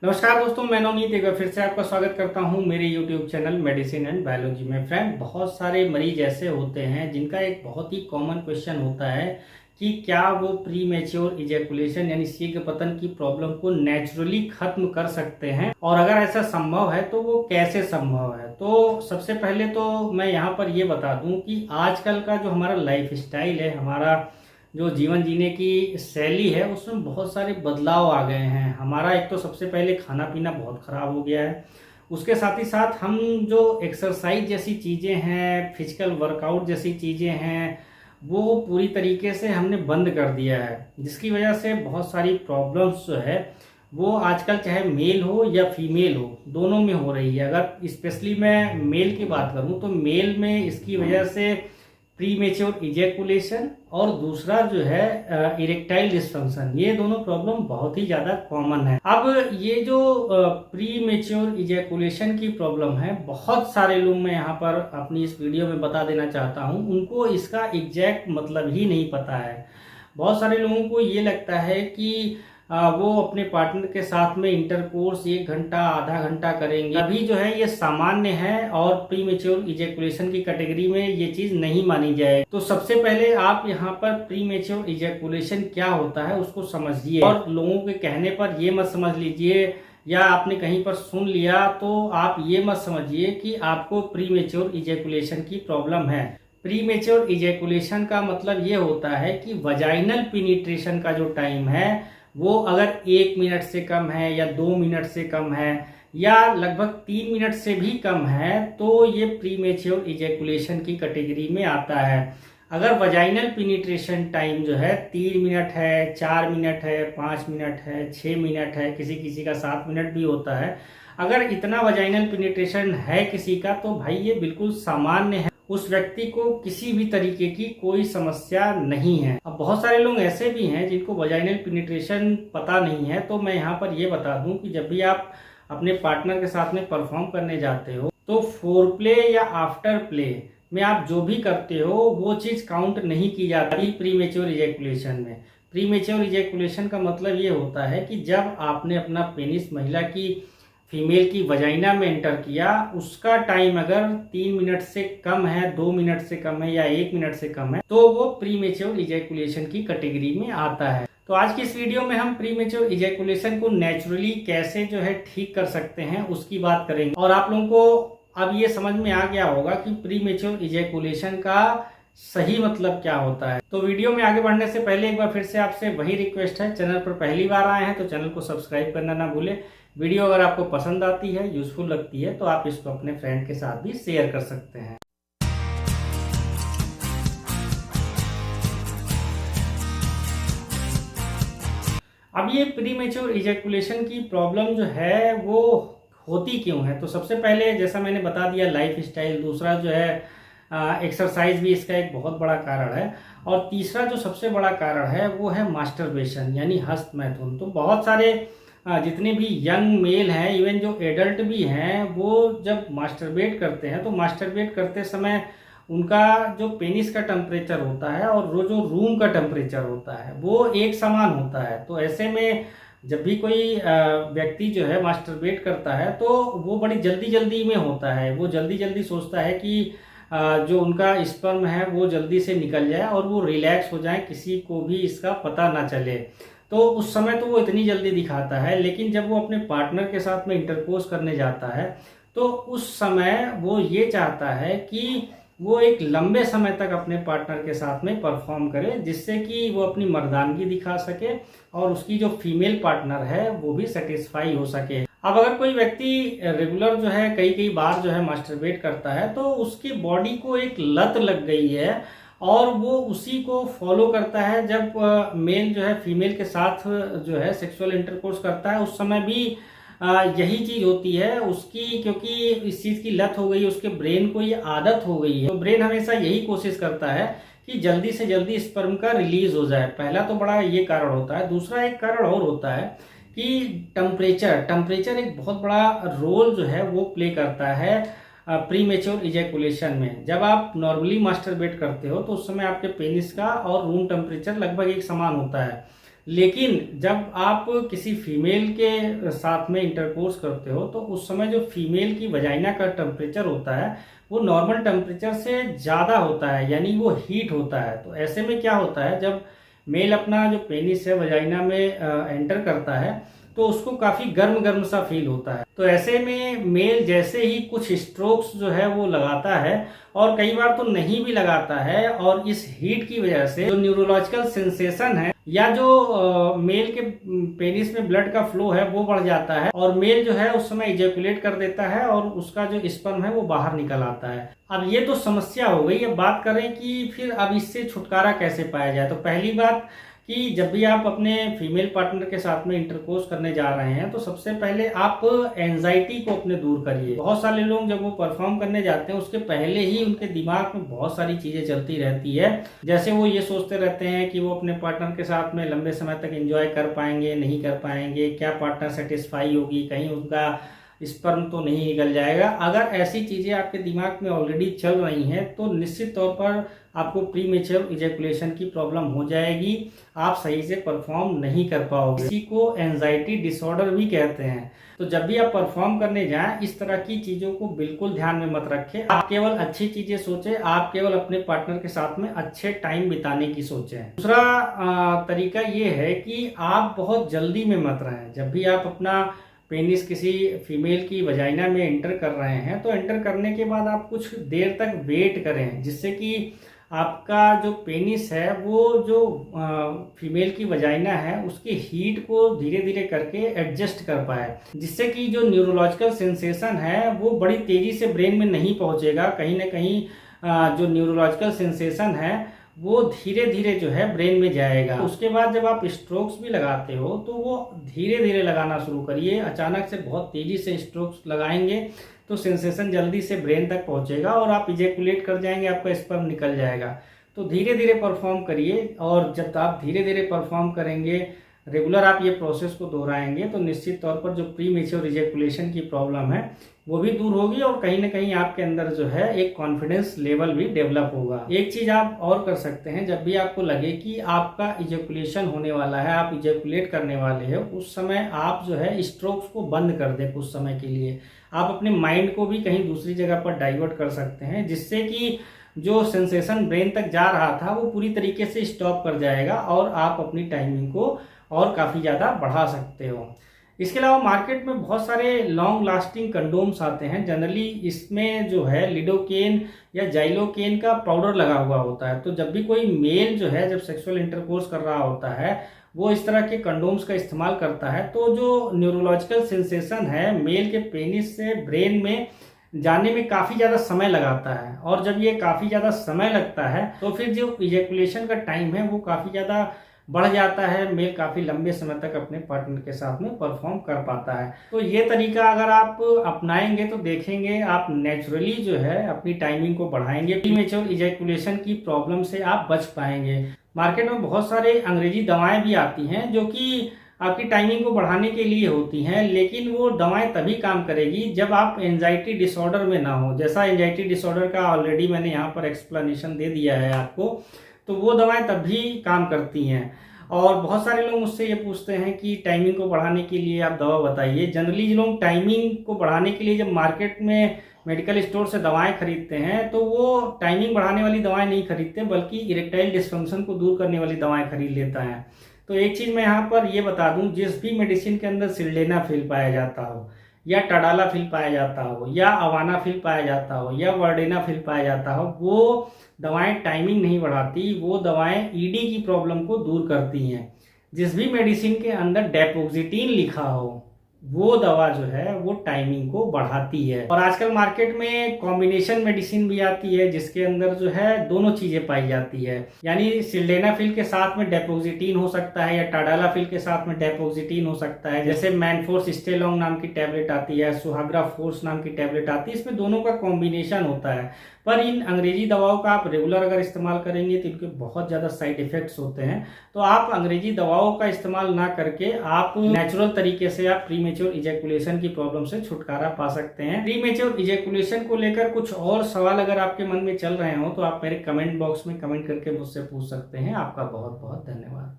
नमस्कार दोस्तों, मैं नवनीत एक बार फिर से आपका स्वागत करता हूं मेरे YouTube channel medicine and biology में। फ्रेंड, बहुत सारे मरीज ऐसे होते हैं जिनका एक बहुत ही कॉमन क्वेश्चन होता है कि क्या वो प्री मैच्योर इजैकुलेशन यानी शीघ्र पतन की प्रॉब्लम को नेचुरली खत्म कर सकते हैं, और अगर ऐसा संभव है तो वो कैसे संभव है। तो सबसे पहले तो मैं यहाँ पर ये बता दूं कि आजकल का जो हमारा लाइफ स्टाइल है, हमारा जो जीवन जीने की शैली है, उसमें बहुत सारे बदलाव आ गए हैं। हमारा एक तो सबसे पहले खाना पीना बहुत खराब हो गया है। उसके साथ ही साथ हम जो एक्सरसाइज जैसी चीज़ें हैं, फिजिकल वर्कआउट जैसी चीज़ें हैं, वो पूरी तरीके से हमने बंद कर दिया है, जिसकी वजह से बहुत सारी प्रॉब्लम्स जो है वो आजकल चाहे मेल हो या फीमेल हो, दोनों में हो रही है। अगर स्पेशली मैं मेल की बात करूं तो मेल में इसकी वजह से प्री मेच्योर इजैकुलेशन और दूसरा जो है इरेक्टाइल डिस्फंक्शन, ये दोनों प्रॉब्लम बहुत ही ज़्यादा कॉमन है। अब ये जो प्री मेच्योर इजैकुलेशन की प्रॉब्लम है, बहुत सारे लोग, मैं यहाँ पर अपनी इस वीडियो में बता देना चाहता हूँ, उनको इसका एग्जैक्ट मतलब ही नहीं पता है। बहुत सारे लोगों को ये लगता है कि वो अपने पार्टनर के साथ में इंटरकोर्स 1 घंटा आधा घंटा करेंगे, अभी जो है ये सामान्य है और प्री मेच्योर इजैकुलेशन की कैटेगरी में ये चीज नहीं मानी जाए। तो सबसे पहले आप यहाँ पर प्री मेच्योर इजैकुलेशन क्या होता है उसको समझिए, और लोगों के कहने पर ये मत समझ लीजिए या आपने कहीं पर सुन लिया तो आप ये मत समझिए कि आपको प्री मेच्योर इजैकुलेशन की प्रॉब्लम है। प्री मेच्योर इजैकुलेशन का मतलब ये होता है कि वजाइनल पेनिट्रेशन का जो टाइम है वो अगर 1 मिनट से कम है या 2 मिनट से कम है या लगभग 3 मिनट से भी कम है, तो ये प्री मेच्योर इजैकुलेशन की कैटेगरी में आता है। अगर वजाइनल पेनिट्रेशन टाइम जो है 3 मिनट है, 4 मिनट है, 5 मिनट है, 6 मिनट है, किसी किसी का 7 मिनट भी होता है, अगर इतना वजाइनल पेनिट्रेशन है किसी का, तो भाई ये बिल्कुल सामान्य है, उस व्यक्ति को किसी भी तरीके की कोई समस्या नहीं है। अब बहुत सारे लोग ऐसे भी हैं जिनको वजाइनल पेनिट्रेशन पता नहीं है, तो मैं यहाँ पर ये बता दूं कि जब भी आप अपने पार्टनर के साथ में परफॉर्म करने जाते हो तो फोर प्ले या आफ्टर प्ले में आप जो भी करते हो वो चीज काउंट नहीं की जाती प्री मेच्योर इजैकुलेशन में। प्री मेच्योर इजैकुलेशन का मतलब ये होता है कि जब आपने अपना पेनिस महिला की फीमेल की वजाइना में एंटर किया, उसका टाइम अगर 3 मिनट से कम है, 2 मिनट से कम है या 1 मिनट से कम है, तो वो प्री मेच्योर इजैकुलेशन की कैटेगरी में आता है। तो आज की इस वीडियो में हम प्री मेच्योर इजैकुलेशन को नेचुरली कैसे जो है ठीक कर सकते हैं उसकी बात करेंगे, और आप लोगों को अब ये समझ में आ गया होगा कि प्री मेच्योर इजैकुलेशन का सही मतलब क्या होता है। तो वीडियो में आगे बढ़ने से पहले एक बार फिर से आपसे वही रिक्वेस्ट है, चैनल पर पहली बार आए हैं तो चैनल को सब्सक्राइब करना ना भूलें। वीडियो अगर आपको पसंद आती है, यूजफुल लगती है, तो आप इसको अपने फ्रेंड के साथ भी शेयर कर सकते हैं। अब ये प्री मेच्योर इजैकुलेशन की प्रॉब्लम जो है वो होती क्यों है, तो सबसे पहले जैसा मैंने बता दिया लाइफ स्टाइल, दूसरा जो है एक्सरसाइज भी इसका एक बहुत बड़ा कारण है, और तीसरा जो सबसे बड़ा कारण है वो है मास्टरबेशन यानी हस्त मैथुन। तो बहुत सारे जितने भी यंग मेल हैं, इवन जो एडल्ट भी हैं, वो जब मास्टरबेट करते हैं तो मास्टरबेट करते समय उनका जो पेनिस का टेम्परेचर होता है और वो जो रूम का टेम्परेचर होता है वो एक समान होता है। तो ऐसे में जब भी कोई व्यक्ति जो है मास्टरबेट करता है तो वो बड़ी जल्दी जल्दी में होता है, वो जल्दी जल्दी सोचता है कि जो उनका स्पर्म है वो जल्दी से निकल जाए और वो रिलैक्स हो जाए, किसी को भी इसका पता ना चले। तो उस समय तो वो इतनी जल्दी दिखाता है, लेकिन जब वो अपने पार्टनर के साथ में इंटरकोर्स करने जाता है तो उस समय वो ये चाहता है कि वो एक लंबे समय तक अपने पार्टनर के साथ में परफॉर्म करे, जिससे कि वो अपनी मर्दानगी दिखा सके और उसकी जो फीमेल पार्टनर है वो भी सेटिस्फाई हो सके। अब अगर कोई व्यक्ति रेगुलर जो है कई कई बार जो है मास्टरबेट करता है तो उसकी बॉडी को एक लत लग गई है और वो उसी को फॉलो करता है। जब मेल जो है फीमेल के साथ जो है सेक्सुअल इंटरकोर्स करता है उस समय भी यही चीज होती है उसकी, क्योंकि इस चीज की लत हो गई, उसके ब्रेन को ये आदत हो गई है। तो ब्रेन हमेशा यही कोशिश करता है कि जल्दी से जल्दी स्पर्म का रिलीज हो जाए। पहला तो बड़ा ये कारण होता है। दूसरा एक कारण और होता है कि टेम्परेचर एक बहुत बड़ा रोल जो है वो प्ले करता है प्री मेच्योर इजैकुलेशन में। जब आप नॉर्मली मास्टरबेट करते हो तो उस समय आपके पेनिस का और रूम टेम्परेचर लगभग एक समान होता है, लेकिन जब आप किसी फीमेल के साथ में इंटरकोर्स करते हो तो उस समय जो फीमेल की वजाइना का टेम्परेचर होता है वो नॉर्मल टेम्परेचर से ज़्यादा होता है, यानी वो हीट होता है। तो ऐसे में क्या होता है, जब मेल अपना जो पेनिस है वजाइना में एंटर करता है तो उसको काफ़ी गर्म गर्म सा फील होता है। तो ऐसे में मेल जैसे ही कुछ स्ट्रोक्स जो है वो लगाता है, और कई बार तो नहीं भी लगाता है, और इस हीट की वजह से जो न्यूरोलॉजिकल सेंसेशन है या जो मेल के पेनिस में ब्लड का फ्लो है वो बढ़ जाता है, और मेल जो है उस समय इजैकुलेट कर देता है और उसका जो स्पर्म है वो बाहर निकल आता है। अब ये तो समस्या हो गई। अब बात करें कि फिर अब इससे छुटकारा कैसे पाया जाए। तो पहली बात कि जब भी आप अपने फीमेल पार्टनर के साथ में इंटरकोर्स करने जा रहे हैं तो सबसे पहले आप एंजाइटी को अपने दूर करिए। बहुत सारे लोग जब वो परफॉर्म करने जाते हैं उसके पहले ही उनके दिमाग में बहुत सारी चीजें चलती रहती है, जैसे वो ये सोचते रहते हैं कि वो अपने पार्टनर के साथ में लंबे समय तक एंजॉय कर पाएंगे, नहीं कर पाएंगे, क्या पार्टनर सेटिस्फाई होगी, कहीं उनका स्पर्म तो नहीं निकल जाएगा। अगर ऐसी चीजें आपके दिमाग में ऑलरेडी चल रही हैं तो निश्चित तौर पर आपको प्रीमेच्योर इजैकुलेशन की प्रॉब्लम हो जाएगी, आप सही से परफॉर्म नहीं कर पाओगे। इसी को एंजाइटी डिसऑर्डर भी कहते हैं। तो जब भी आप परफॉर्म करने जाएं इस तरह की चीजों को बिल्कुल ध्यान में मत रखें। आप केवल अच्छी चीजें सोचें, आप केवल अपने पार्टनर के साथ में अच्छे टाइम बिताने की सोचें। दूसरा तरीका ये है कि आप बहुत जल्दी में मत रहें। जब भी आप अपना पेनिस किसी फीमेल की वजाइना में एंटर कर रहे हैं तो एंटर करने के बाद आप कुछ देर तक वेट करें, जिससे कि आपका जो पेनिस है वो जो फीमेल की वजाइना है उसकी हीट को धीरे धीरे करके एडजस्ट कर पाए, जिससे कि जो न्यूरोलॉजिकल सेंसेशन है वो बड़ी तेजी से ब्रेन में नहीं पहुंचेगा। कहीं ना कहीं जो न्यूरोलॉजिकल सेंसेशन है वो धीरे धीरे जो है ब्रेन में जाएगा। उसके बाद जब आप स्ट्रोक्स भी लगाते हो तो वो धीरे धीरे लगाना शुरू करिए। अचानक से बहुत तेजी से स्ट्रोक्स लगाएंगे तो सेंसेशन जल्दी से ब्रेन तक पहुंचेगा और आप इजैकुलेट कर जाएंगे, आपका स्पर्म निकल जाएगा। तो धीरे धीरे परफॉर्म करिए, और जब आप धीरे धीरे परफॉर्म करेंगे, रेगुलर आप ये प्रोसेस को दोहराएंगे तो निश्चित तौर पर जो प्री मेच्योर इजैकुलेशन की प्रॉब्लम है वो भी दूर होगी, और कहीं ना कहीं आपके अंदर जो है एक कॉन्फिडेंस लेवल भी डेवलप होगा। एक चीज आप और कर सकते हैं, जब भी आपको लगे कि आपका इजैकुलेशन होने वाला है, आप इजैकुलेट करने वाले हैं, उस समय आप जो है स्ट्रोक्स को बंद कर दें कुछ समय के लिए। आप अपने माइंड को भी कहीं दूसरी जगह पर डाइवर्ट कर सकते हैं, जिससे कि जो सेंसेशन ब्रेन तक जा रहा था वो पूरी तरीके से स्टॉप कर जाएगा और आप अपनी टाइमिंग को और काफ़ी ज़्यादा बढ़ा सकते हो। इसके अलावा मार्केट में बहुत सारे लॉन्ग लास्टिंग कंडोम्स आते हैं। जनरली इसमें जो है लिडोकेन या जाइलोकेन का पाउडर लगा हुआ होता है। तो जब भी कोई मेल जो है जब सेक्सुअल इंटरकोर्स कर रहा होता है वो इस तरह के कंडोम्स का इस्तेमाल करता है, तो जो न्यूरोलॉजिकल सेंसेशन है मेल के पेनिस से ब्रेन में जाने में काफ़ी ज़्यादा समय लगाता है, और जब ये काफ़ी ज़्यादा समय लगता है तो फिर जो इजैकुलेशन का टाइम है वो काफ़ी ज़्यादा बढ़ जाता है। मेल काफ़ी लंबे समय तक अपने पार्टनर के साथ में परफॉर्म कर पाता है। तो ये तरीका अगर आप अपनाएंगे तो देखेंगे आप नेचुरली जो है अपनी टाइमिंग को बढ़ाएंगे, प्रीमेच्योर इजैकुलेशन की प्रॉब्लम से आप बच पाएंगे। मार्केट में बहुत सारे अंग्रेजी दवाएं भी आती हैं जो कि आपकी टाइमिंग को बढ़ाने के लिए होती हैं, लेकिन वो दवाएं तभी काम करेगी जब आप एंजाइटी डिसऑर्डर में ना हो। जैसा एंजाइटी डिसऑर्डर का ऑलरेडी मैंने यहाँ पर एक्सप्लेनेशन दे दिया है आपको, तो वो दवाएं तभी काम करती हैं। और बहुत सारे लोग मुझसे ये पूछते हैं कि टाइमिंग को बढ़ाने के लिए आप दवा बताइए। जनरली लोग टाइमिंग को बढ़ाने के लिए जब मार्केट में मेडिकल स्टोर से दवाएं खरीदते हैं तो वो टाइमिंग बढ़ाने वाली दवाएं नहीं खरीदते, बल्कि इरेक्टाइल डिस्फंक्शन को दूर करने वाली दवाएं खरीद लेता है। तो एक चीज़ मैं यहाँ पर ये बता दूँ, जिस भी मेडिसिन के अंदर सिल्डेनाफिल पाया जाता हो, या टाडालाफिल पाया जाता हो, या अवानाफिल पाया जाता हो, या वर्डेनाफिल पाया जाता हो, वो दवाएं टाइमिंग नहीं बढ़ाती, वो दवाएं ईडी की प्रॉब्लम को दूर करती हैं। जिस भी मेडिसिन के अंदर डेपोक्सिटीन लिखा हो वो दवा जो है वो टाइमिंग को बढ़ाती है। और आजकल मार्केट में कॉम्बिनेशन मेडिसिन भी आती है जिसके अंदर जो है दोनों चीजें पाई जाती है, यानी सिल्डेनाफिल के साथ में डेपोक्सिटीन हो सकता है या टाडालाफिल के साथ में डेपोक्सिटीन हो सकता है। जैसे मैनफोर्स स्टेलॉन्ग नाम की टैबलेट आती है, सुहाग्रा फोर्स नाम की टैबलेट आती है, इसमें दोनों का कॉम्बिनेशन होता है। पर इन अंग्रेजी दवाओं का आप रेगुलर अगर इस्तेमाल करेंगे तो इनके बहुत ज़्यादा साइड इफेक्ट्स होते हैं। तो आप अंग्रेजी दवाओं का इस्तेमाल ना करके आप नेचुरल तरीके से आप प्रीमेच्योर इजैकुलेशन की प्रॉब्लम से छुटकारा पा सकते हैं। प्रीमेच्योर इजैकुलेशन को लेकर कुछ और सवाल अगर आपके मन में चल रहे हो तो आप मेरे कमेंट बॉक्स में कमेंट करके मुझसे पूछ सकते हैं। आपका बहुत बहुत धन्यवाद।